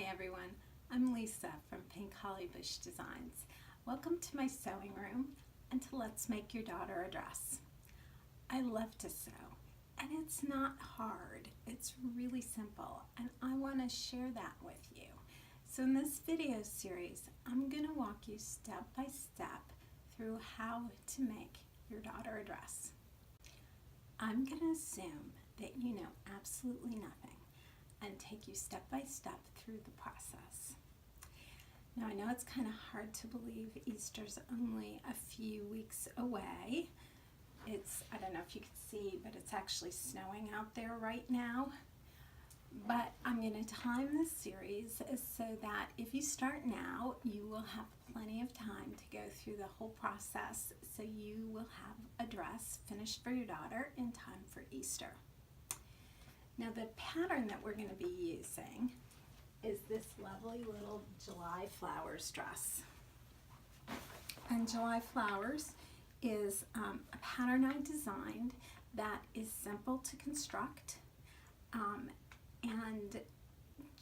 Hi everyone, I'm Lisa from Pink Holly Bush Designs. Welcome to my sewing room and to Let's Make Your Daughter a Dress. I love to sew and it's not hard, it's really simple and I want to share that with you. So in this video series, I'm going to walk you step by step through how to make your daughter a dress. I'm going to assume that you know absolutely nothing and take you step by step through the process. Now I know it's kind of hard to believe Easter's only a few weeks away. I don't know if you can see, but it's actually snowing out there right now. But I'm going to time this series so that if you start now, you will have plenty of time to go through the whole process so you will have a dress finished for your daughter in time for Easter. Now the pattern that we're going to be using is this lovely little July Flowers dress. And July Flowers is a pattern I designed that is simple to construct and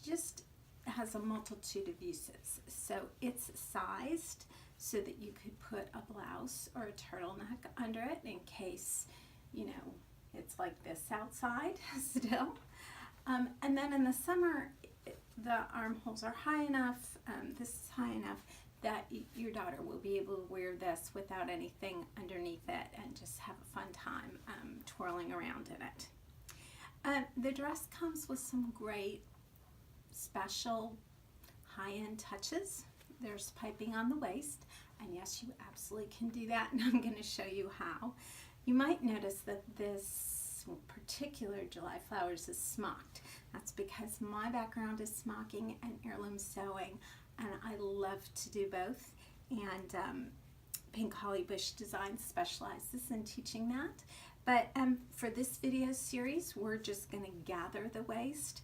just has a multitude of uses. So it's sized so that you could put a blouse or a turtleneck under it in case, you know, it's like this outside still. And then in the summer, the armholes are high enough, this is high enough that your daughter will be able to wear this without anything underneath it and just have a fun time twirling around in it. The dress comes with some great special high-end touches. There's piping on the waist, and yes, you absolutely can do that, and I'm going to show you how. You might notice that this particular July Flowers is smocked. That's because my background is smocking and heirloom sewing, and I love to do both, and Pink Holly Bush Designs specializes in teaching that. But for this video series, we're just going to gather the waist.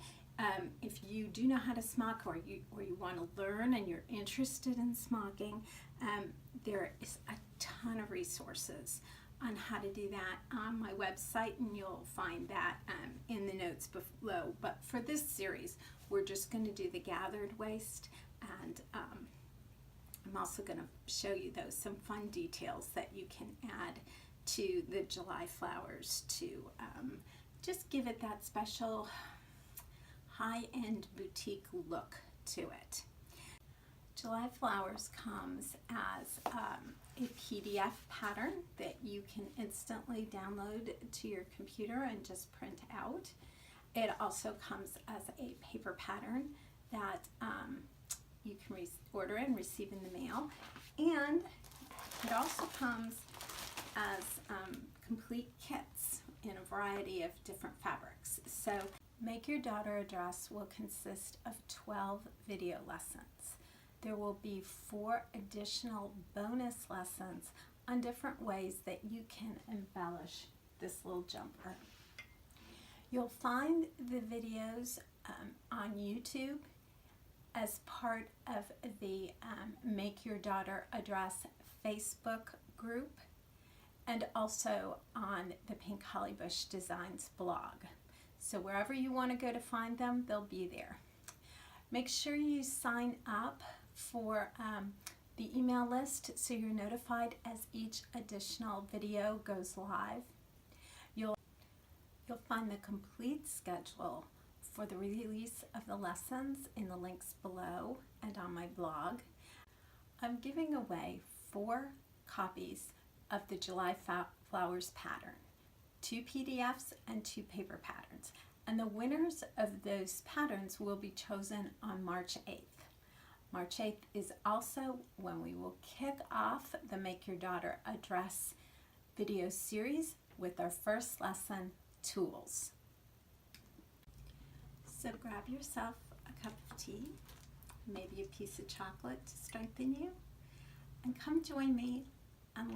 If you do know how to smock or you want to learn and you're interested in smocking, there is a ton of resources on how to do that on my website, and you'll find that in the notes below. But for this series, we're just going to do the gathered waist, and I'm also going to show you some fun details that you can add to the July Flowers to just give it that special high-end boutique look to it. July Flowers comes as a PDF pattern that you can instantly download to your computer and just print out. It also comes as a paper pattern that you can order and receive in the mail, and it also comes as complete kits in a variety of different fabrics. So Make Your Daughter a Dress will consist of 12 video lessons. There will be 4 additional bonus lessons on different ways that you can embellish this little jumper. You'll find the videos on YouTube as part of the Make Your Daughter a Dress Facebook group, and also on the Pink Holly Bush Designs blog. So wherever you want to go to find them, they'll be there. Make sure you sign up for the email list so you're notified as each additional video goes live. You'll find the complete schedule for the release of the lessons in the links below and on my blog. I'm giving away 4 copies of the July Flowers pattern, 2 PDFs and 2 paper patterns, and the winners of those patterns will be chosen on March 8th. March 8th is also when we will kick off the Make Your Daughter a Dress video series with our first lesson, Tools. So grab yourself a cup of tea, maybe a piece of chocolate to strengthen you, and come join me and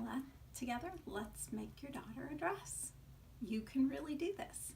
together let's make your daughter a dress. You can really do this.